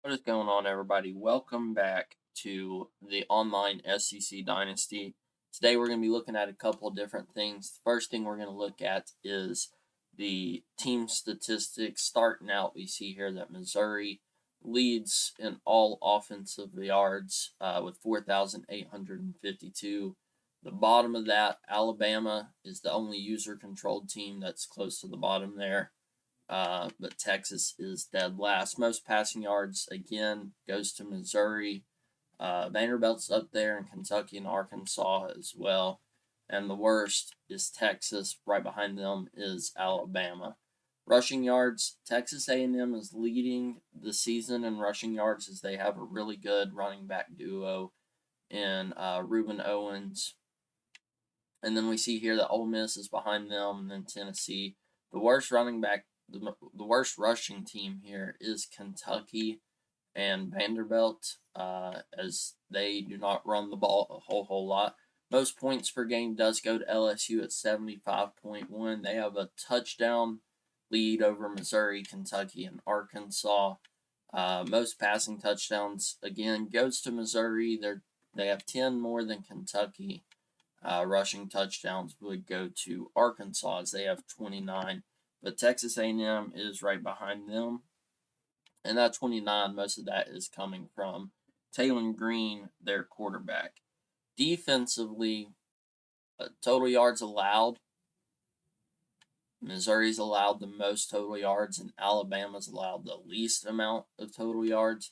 What is going on, everybody? Welcome back to the Online SEC Dynasty. Today, we're going to be looking at a couple of different things. The first thing we're going to look at is the team statistics. Starting out, we see here that Missouri leads in all offensive yards with 4,852. The bottom of that, Alabama is the only user-controlled team that's close to the bottom there. But Texas is dead last. Most passing yards, again, goes to Missouri. Vanderbilt's up there, and Kentucky and Arkansas as well. And the worst is Texas. Right behind them is Alabama. Rushing yards, Texas A&M is leading the season in rushing yards as they have a really good running back duo in Reuben Owens. And then we see here that Ole Miss is behind them, and then Tennessee. The worst worst rushing team here is Kentucky and Vanderbilt, as they do not run the ball a whole lot. Most points per game does go to LSU at 75.1. They have a touchdown lead over Missouri, Kentucky, and Arkansas. Most passing touchdowns, again, goes to Missouri. They have 10 more than Kentucky. Rushing touchdowns would go to Arkansas as they have 29. But Texas A&M is right behind them. And that 29, most of that is coming from Taylor Green, their quarterback. Defensively, total yards allowed, Missouri's allowed the most total yards, and Alabama's allowed the least amount of total yards.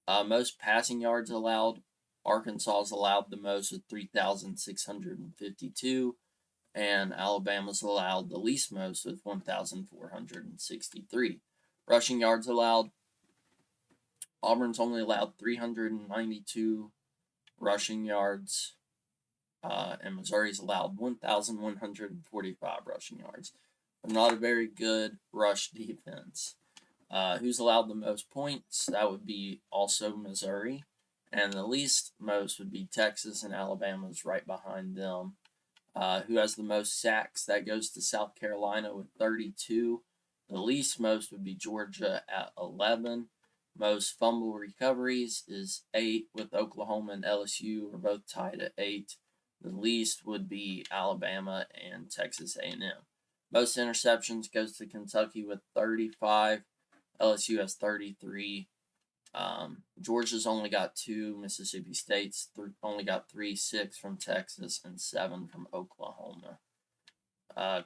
Most passing yards allowed, Arkansas's allowed the most with 3,652, and Alabama's allowed the least most with 1,463. Rushing yards allowed, Auburn's only allowed 392 rushing yards, and Missouri's allowed 1,145 rushing yards. But not a very good rush defense. Who's allowed the most points? That would be also Missouri. And the least most would be Texas, and Alabama's right behind them. Who has the most sacks? That goes to South Carolina with 32. The least most would be Georgia at 11. Most fumble recoveries is 8, with Oklahoma and LSU are both tied at 8. The least would be Alabama and Texas A&M. Most interceptions goes to Kentucky with 35. LSU has 33. Georgia's only got 2. Mississippi State's only got 3, 6 from Texas, and 7 from Oklahoma.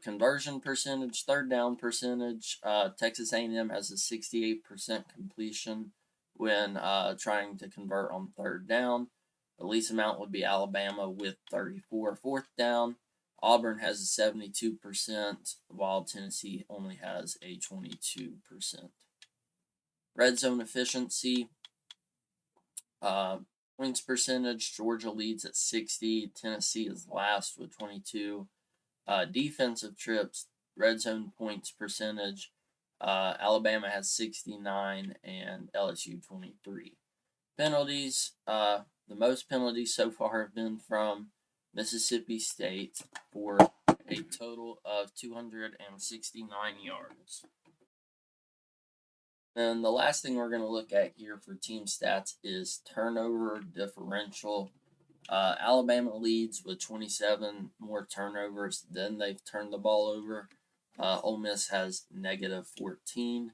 Conversion percentage, third down percentage, Texas A&M has a 68% completion when trying to convert on third down. The least amount would be Alabama with 34. Fourth down, Auburn has a 72%, while Tennessee only has a 22%. Red zone efficiency, points percentage, Georgia leads at 60. Tennessee is last with 22. Defensive trips, red zone points percentage, Alabama has 69 and LSU 23. Penalties, the most penalties so far have been from Mississippi State for a total of 269 yards. And the last thing we're going to look at here for team stats is turnover differential. Alabama leads with 27 more turnovers than they've turned the ball over. Ole Miss has negative 14.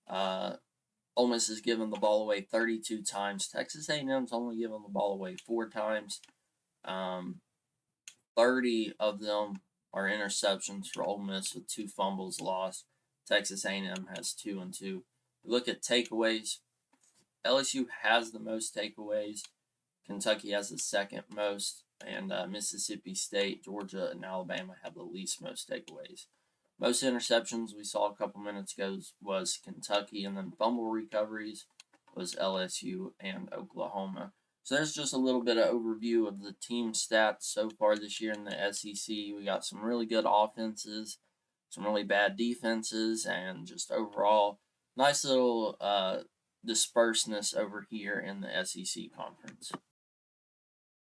Ole Miss has given the ball away 32 times. Texas A&M's only given the ball away 4 times. 30 of them are interceptions for Ole Miss with 2 fumbles lost. Texas A&M has 2 and 2. Look at takeaways. LSU has the most takeaways. Kentucky has the second most, and Mississippi State, Georgia, and Alabama have the least most takeaways. Most interceptions we saw a couple minutes ago was Kentucky, and then fumble recoveries was LSU and Oklahoma. So there's just a little bit of overview of the team stats so far this year in the SEC. We got some really good offenses, some really bad defenses, and just overall nice little disperseness over here in the SEC conference.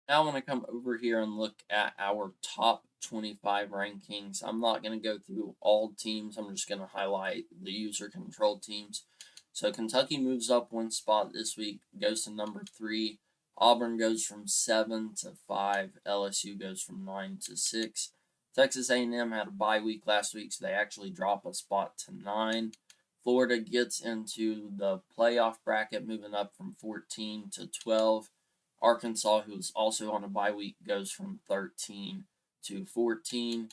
Now I want to come over here and look at our top 25 rankings. I'm not going to go through all teams. I'm just going to highlight the user-controlled teams. So Kentucky moves up one spot this week, goes to number 3. Auburn goes from 7 to 5. LSU goes from 9 to 6. Texas A&M had a bye week last week, so they actually drop a spot to 9. Florida gets into the playoff bracket, moving up from 14 to 12. Arkansas, who's also on a bye week, goes from 13 to 14.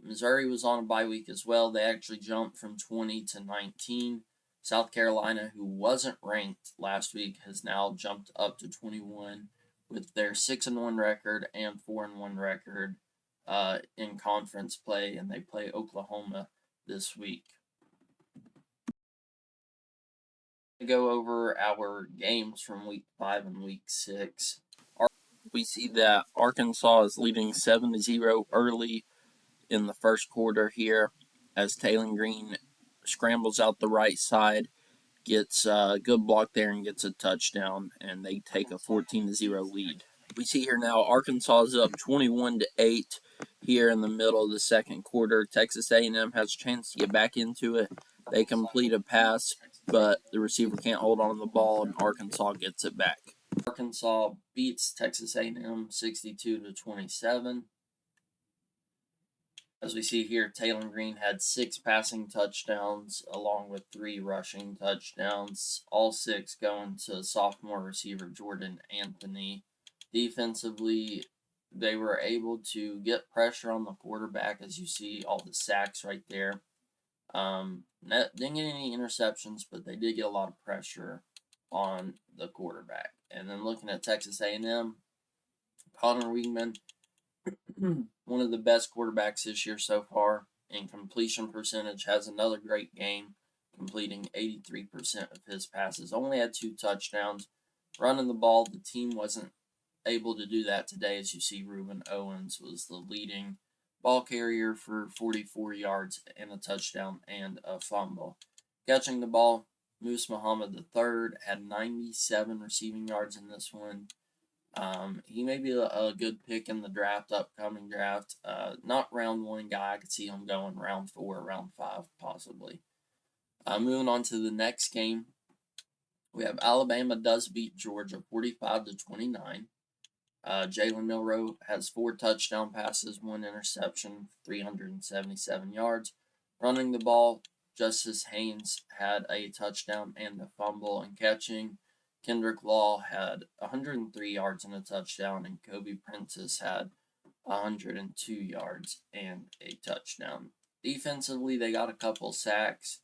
Missouri was on a bye week as well. They actually jumped from 20 to 19. South Carolina, who wasn't ranked last week, has now jumped up to 21 with their 6-1 record and 4-1 record in conference play, and they play Oklahoma this week. To go over our games from week 5 and week 6. We see that Arkansas is leading 7-0 early in the first quarter here as Taylor Green scrambles out the right side, gets a good block there and gets a touchdown, and they take a 14-0 lead. We see here now Arkansas is up 21-8 here in the middle of the second quarter. Texas A&M has a chance to get back into it. They complete a pass, but the receiver can't hold on to the ball, and Arkansas gets it back. Arkansas beats Texas A&M 62-27. As we see here, Taylor Green had 6 passing touchdowns along with 3 rushing touchdowns, all 6 going to sophomore receiver Jordan Anthony. Defensively, they were able to get pressure on the quarterback, as you see all the sacks right there. Didn't get any interceptions, but they did get a lot of pressure on the quarterback. And then looking at Texas A&M, Connor Weigman, one of the best quarterbacks this year so far in completion percentage, has another great game, completing 83% of his passes. Only had 2 touchdowns. Running the ball, the team wasn't able to do that today. As you see, Reuben Owens was the leading ball carrier for 44 yards and a touchdown and a fumble. Catching the ball, Moose Muhammad III had 97 receiving yards in this one. He may be a good pick in the upcoming draft. Not round 1 guy. I could see him going round 4, round 5, possibly. Moving on to the next game, we have Alabama does beat Georgia 45-29. Jalen Milroe has 4 touchdown passes, 1 interception, 377 yards. Running the ball, Justice Haynes had a touchdown and a fumble, and catching, Kendrick Law had 103 yards and a touchdown, and Kobe Prentice had 102 yards and a touchdown. Defensively, they got a couple sacks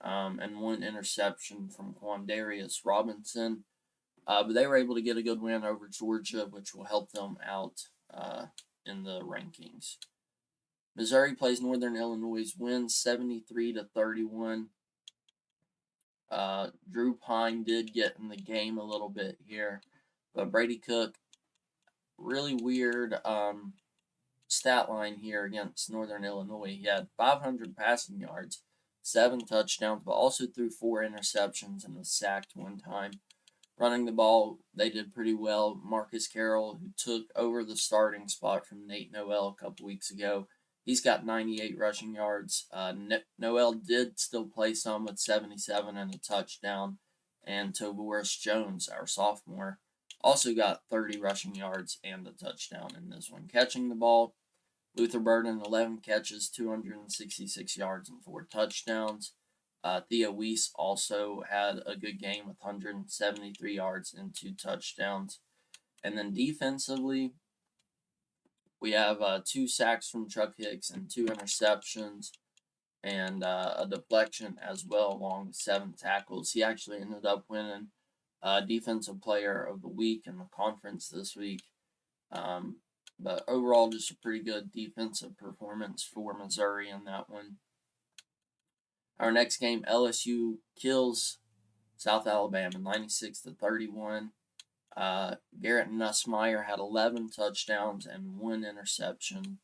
and 1 interception from Quandarius Robinson, but they were able to get a good win over Georgia, which will help them out in the rankings. Missouri plays Northern Illinois, wins 73-31. Drew Pine did get in the game a little bit here, but Brady Cook, really weird stat line here against Northern Illinois. He had 500 passing yards, 7 touchdowns, but also threw 4 interceptions and was sacked 1 time. Running the ball, they did pretty well. Marcus Carroll, who took over the starting spot from Nate Noel a couple weeks ago, he's got 98 rushing yards. Noel did still play some with 77 and a touchdown. And Toboris Jones, our sophomore, also got 30 rushing yards and a touchdown in this one. Catching the ball, Luther Burden, 11 catches, 266 yards, and 4 touchdowns. Thea Weiss also had a good game with 173 yards and 2 touchdowns. And then defensively, we have 2 sacks from Chuck Hicks and 2 interceptions and a deflection as well, along with 7 tackles. He actually ended up winning Defensive Player of the Week in the conference this week. But overall, just a pretty good defensive performance for Missouri in that one. Our next game, LSU kills South Alabama 96-31. Garrett Nussmeier had 11 touchdowns and 1 interception.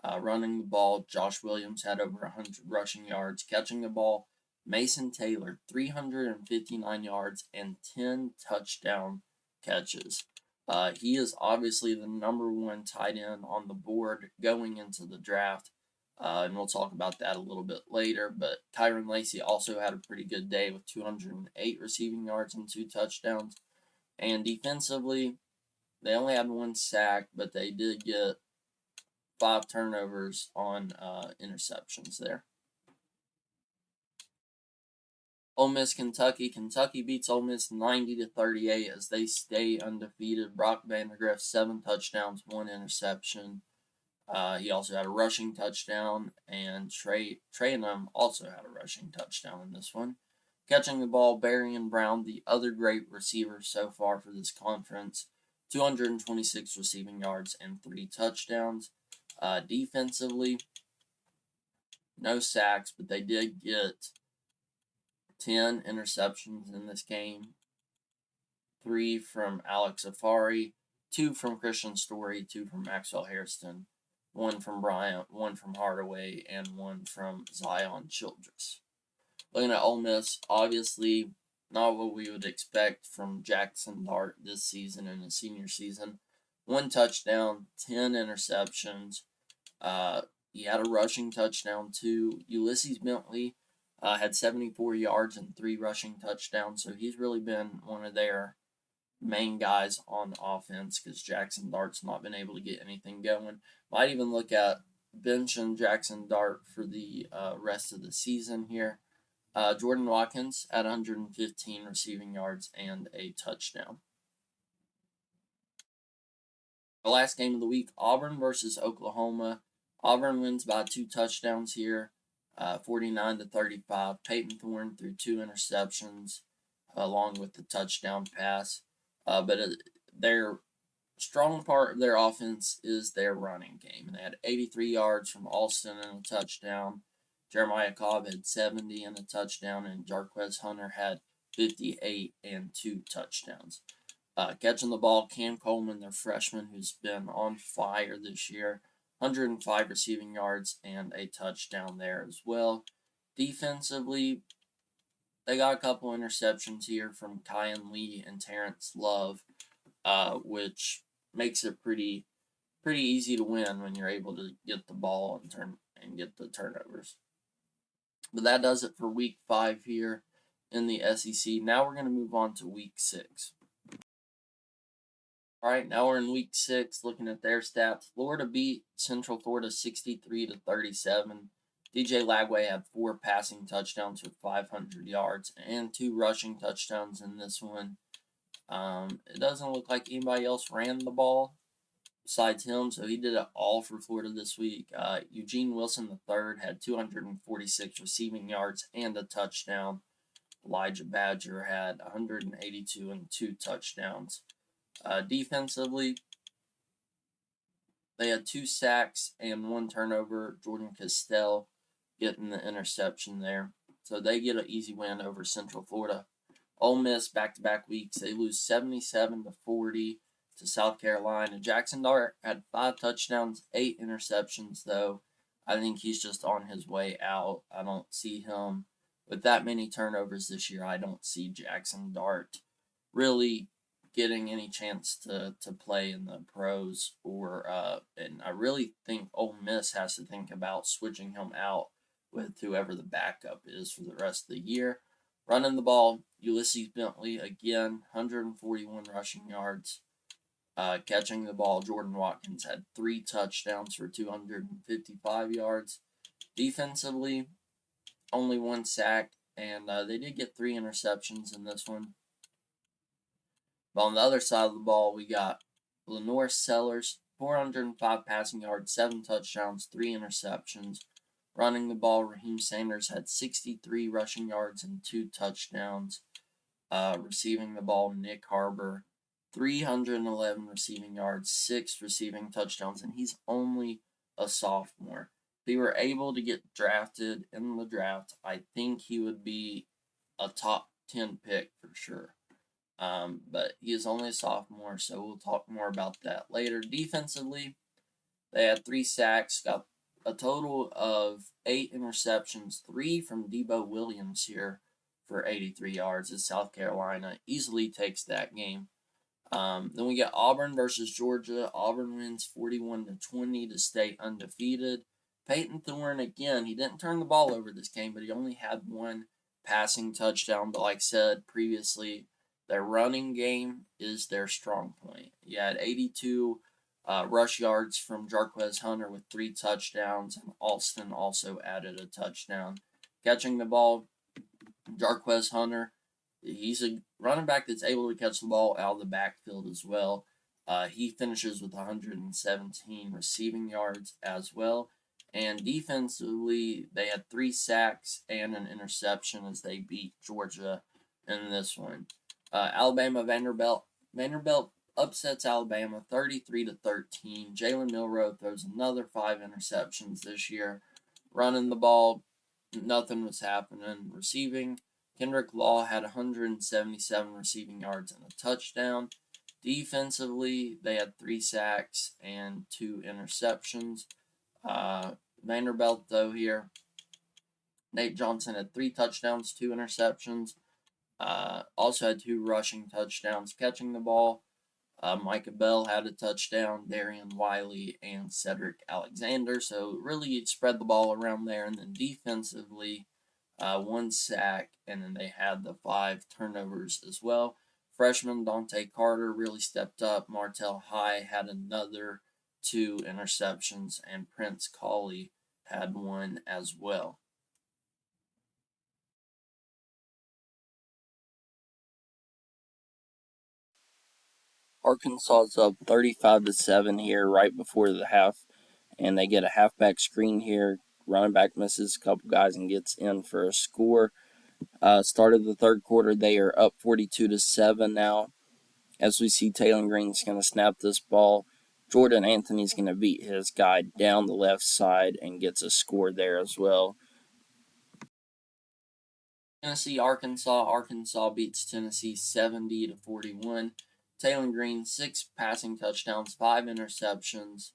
Running the ball, Josh Williams had over 100 rushing yards. Catching the ball, Mason Taylor, 359 yards and 10 touchdown catches. He is obviously the number 1 tight end on the board going into the draft. and we'll talk about that a little bit later. But Kyron Lacey also had a pretty good day with 208 receiving yards and 2 touchdowns. And defensively, they only had 1 sack, but they did get 5 turnovers on interceptions there. Ole Miss, Kentucky. Kentucky beats Ole Miss 90-38 as they stay undefeated. Brock Vandagriff 7 touchdowns, 1 interception. He also had a rushing touchdown, and Trey also had a rushing touchdown in this one. Catching the ball, Barian Brown, the other great receiver so far for this conference, 226 receiving yards and 3 touchdowns. Defensively, no sacks, but they did get 10 interceptions in this game. 3 from Alex Afari, 2 from Christian Story, 2 from Maxwell Hairston, 1 from Bryant, 1 from Hardaway, and 1 from Zion Childress. Looking at Ole Miss, obviously not what we would expect from Jackson Dart this season in his senior season. 1 touchdown, 10 interceptions. He had a rushing touchdown too. Ulysses Bentley had 74 yards and 3 rushing touchdowns, so he's really been one of their main guys on offense because Jackson Dart's not been able to get anything going. Might even look at benching Jackson Dart for the rest of the season here. Jordan Watkins had 115 receiving yards and a touchdown. The last game of the week, Auburn versus Oklahoma. Auburn wins by 2 touchdowns here, 49-35. Peyton Thorne threw 2 interceptions along with the touchdown pass. But their strong part of their offense is their running game. And they had 83 yards from Alston and a touchdown. Jeremiah Cobb had 70 and a touchdown, and Jarquez Hunter had 58 and 2 touchdowns. Catching the ball, Cam Coleman, their freshman, who's been on fire this year, 105 receiving yards and a touchdown there as well. Defensively, they got a couple interceptions here from Kyan Lee and Terrence Love, which makes it pretty easy to win when you're able to get the ball and get the turnovers. But that does it for week 5 here in the SEC. Now we're going to move on to week 6. All right, now we're in week 6, looking at their stats. Florida beat Central Florida 63-37. DJ Lagway had 4 passing touchdowns for 500 yards and 2 rushing touchdowns in this one. It doesn't look like anybody else ran the ball besides him, so he did it all for Florida this week. Eugene Wilson III had 246 receiving yards and a touchdown. Elijah Badger had 182 and 2 touchdowns. Defensively, they had 2 sacks and 1 turnover. Jordan Castell getting the interception there. So they get an easy win over Central Florida. Ole Miss, back-to-back weeks, they lose 77-40 to South Carolina. Jackson Dart had 5 touchdowns, 8 interceptions, though. I think he's just on his way out. I don't see him with that many turnovers this year. I don't see Jackson Dart really getting any chance to play in the pros, and I really think Ole Miss has to think about switching him out with whoever the backup is for the rest of the year. Running the ball, Ulysses Bentley again, 141 rushing yards. Catching the ball, Jordan Watkins had 3 touchdowns for 255 yards. Defensively, only 1 sack, and they did get 3 interceptions in this one. But on the other side of the ball, we got Lenore Sellers, 405 passing yards, 7 touchdowns, 3 interceptions. Running the ball, Raheem Sanders had 63 rushing yards and 2 touchdowns. Receiving the ball, Nick Harbor, 311 receiving yards, 6 receiving touchdowns, and he's only a sophomore. If he were able to get drafted in the draft, I think he would be a top 10 pick for sure. But he is only a sophomore, so we'll talk more about that later. Defensively, they had 3 sacks, got a total of 8 interceptions, 3 from Debo Williams here for 83 yards as South Carolina easily takes that game. Then we get Auburn versus Georgia. Auburn wins 41-20 to stay undefeated. Peyton Thorne, again, he didn't turn the ball over this game, but he only had one passing touchdown. But like I said previously, their running game is their strong point. He had 82 rush yards from Jarquez Hunter with 3 touchdowns, and Alston also added a touchdown. Catching the ball, Jarquez Hunter, he's a running back that's able to catch the ball out of the backfield as well. He finishes with 117 receiving yards as well. And defensively, they had 3 sacks and an interception as they beat Georgia in this one. Alabama Vanderbilt upsets Alabama 33-13. Jalen Milroe throws another 5 interceptions this year. Running the ball, nothing was happening. Receiving, Kendrick Law had 177 receiving yards and a touchdown. Defensively, they had 3 sacks and 2 interceptions. Vanderbilt, though, here, Nate Johnson had 3 touchdowns, 2 interceptions. Also had 2 rushing touchdowns. Catching the ball, Micah Bell had a touchdown, Darian Wiley, and Cedric Alexander. So really spread the ball around there. And then defensively, 1 sack, and then they had the 5 turnovers as well. Freshman Dante Carter really stepped up. Martell High had another 2 interceptions, and Prince Colley had 1 as well. Arkansas's up 35-7 here right before the half, and they get a halfback screen here. Running back misses a couple guys and gets in for a score. Started the third quarter, they are up 42-7 now. As we see, Taylor Green's going to snap this ball. Jordan Anthony's going to beat his guy down the left side and gets a score there as well. Tennessee, Arkansas. Arkansas beats Tennessee 70-41. Taylor Green, 6 passing touchdowns, 5 interceptions.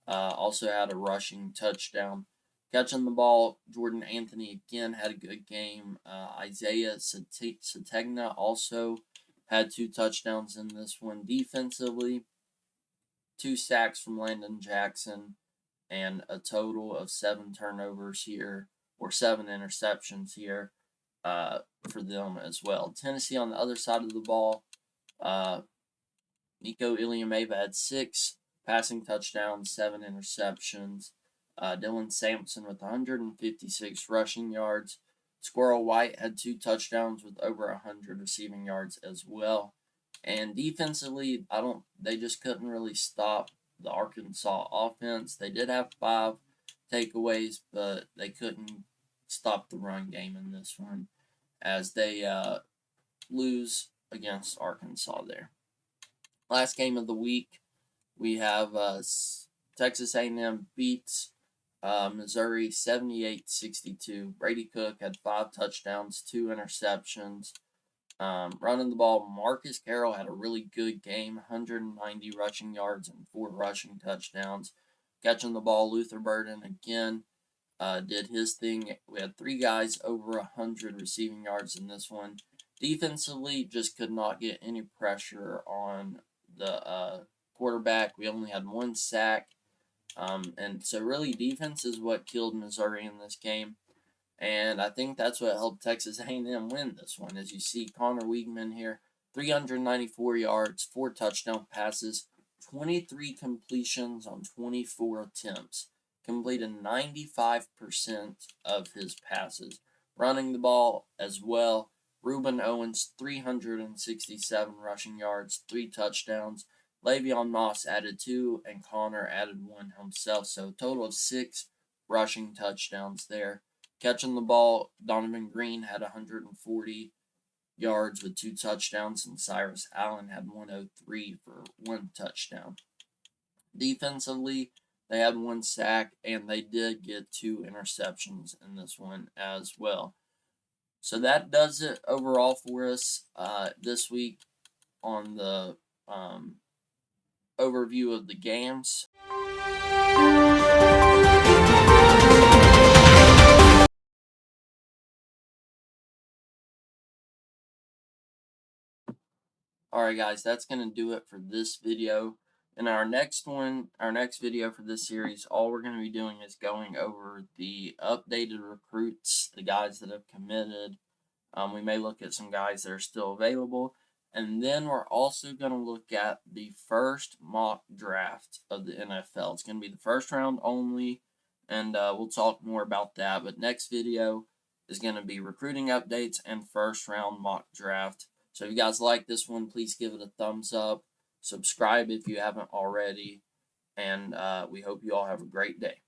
Also had a rushing touchdown. Catching the ball, Jordan Anthony again had a good game. Isaiah Sategna also had 2 touchdowns in this one. Defensively, 2 sacks from Landon Jackson and a total of 7 turnovers here, or 7 interceptions here for them as well. Tennessee on the other side of the ball, Nico Iliameva had 6 passing touchdowns, 7 interceptions. Dylan Sampson with 156 rushing yards. Squirrel White had 2 touchdowns with over 100 receiving yards as well. And defensively, they just couldn't really stop the Arkansas offense. They did have 5 takeaways, but they couldn't stop the run game in this one as they lose against Arkansas there. Last game of the week, we have Texas A&M beats Missouri 78-62. Brady Cook had 5 touchdowns, 2 interceptions. Running the ball, Marcus Carroll had a really good game, 190 rushing yards and 4 rushing touchdowns. Catching the ball, Luther Burden again did his thing. We had 3 guys over 100 receiving yards in this one. Defensively, just could not get any pressure on the quarterback. We only had 1 sack. And so really defense is what killed Missouri in this game. And I think that's what helped Texas A&M win this one. As you see, Connor Weigman here, 394 yards, 4 touchdown passes, 23 completions on 24 attempts. Completed 95% of his passes. Running the ball as well, Reuben Owens, 367 rushing yards, 3 touchdowns. Le'Veon Moss added 2, and Connor added 1 himself. So a total of 6 rushing touchdowns there. Catching the ball, Donovan Green had 140 yards with 2 touchdowns, and Cyrus Allen had 103 for 1 touchdown. Defensively, they had 1 sack, and they did get 2 interceptions in this one as well. So that does it overall for us this week on the overview of the games. Alright guys, that's going to do it for this video. In our next video for this series, all we're going to be doing is going over the updated recruits, the guys that have committed. We may look at some guys that are still available. And then we're also going to look at the first mock draft of the NFL. It's going to be the first round only, and we'll talk more about that. But next video is going to be recruiting updates and first round mock draft. So if you guys like this one, please give it a thumbs up. Subscribe if you haven't already. And we hope you all have a great day.